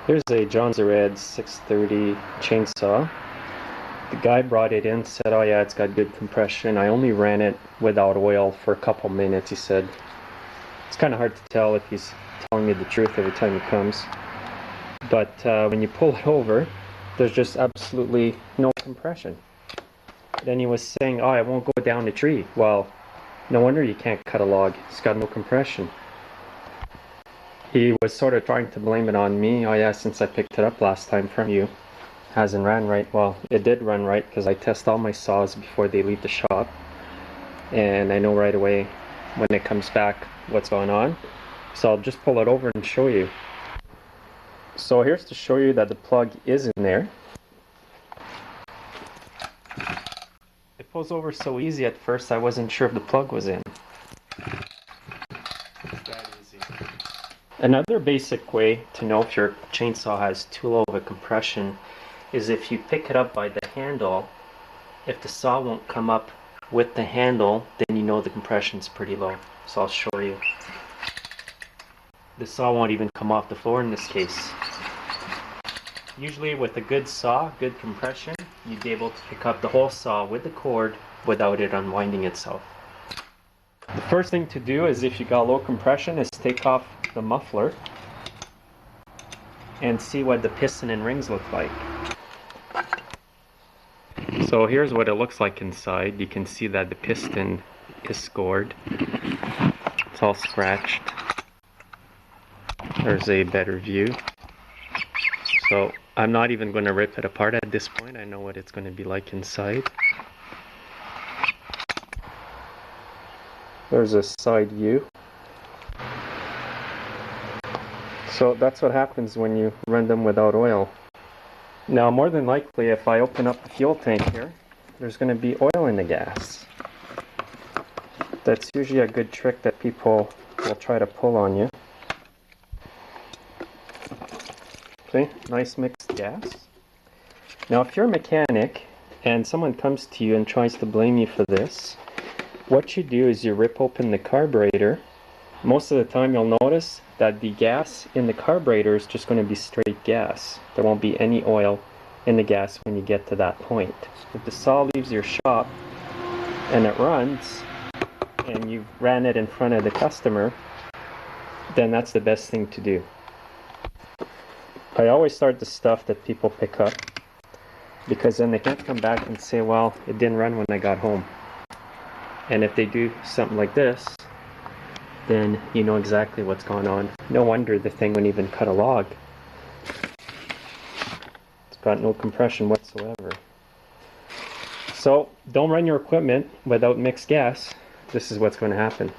Here's a Jonsered 630 chainsaw. The guy brought it in, said, oh yeah, it's got good compression. I only ran it without oil for a couple minutes, he said. It's kind of hard to tell if he's telling me the truth every time he comes. But when you pull it over, there's just absolutely no compression. Then he was saying, oh, I won't go down the tree. Well, no wonder you can't cut a log. It's got no compression. He was sort of trying to blame it on me. Oh yeah, since I picked it up last time from you, hasn't ran right. Well, it did run right because I test all my saws before they leave the shop, and I know right away when it comes back what's going on. So I'll just pull it over and show you. So here's to show you that the plug is in there. It pulls over so easy at first I wasn't sure if the plug was in. Another basic way to know if your chainsaw has too low of a compression is if you pick it up by the handle. If the saw won't come up with the handle, then you know the compression's pretty low. So I'll show you. The saw won't even come off the floor in this case. Usually with a good saw, good compression, you'd be able to pick up the whole saw with the cord without it unwinding itself. The first thing to do is, if you got low compression, is take off the muffler and see what the piston and rings look like. So here's what it looks like inside. You can see that the piston is scored. It's all scratched. There's a better view. So I'm not even going to rip it apart at this point. I know what it's going to be like inside. There's a side view. So that's what happens when you run them without oil. Now, more than likely, if I open up the fuel tank here, there's going to be oil in the gas. That's usually a good trick that people will try to pull on you. See, nice mixed gas. Now, if you're a mechanic and someone comes to you and tries to blame you for this, what you do is you rip open the carburetor. Most of the time you'll notice that the gas in the carburetor is just going to be straight gas. There won't be any oil in the gas when you get to that point. If the saw leaves your shop and it runs, and you've ran it in front of the customer, then that's the best thing to do. I always start the stuff that people pick up, because then they can't come back and say, well, it didn't run when I got home. And if they do something like this, then you know exactly what's going on. No wonder the thing wouldn't even cut a log. It's got no compression whatsoever. So don't run your equipment without mixed gas. This is what's going to happen.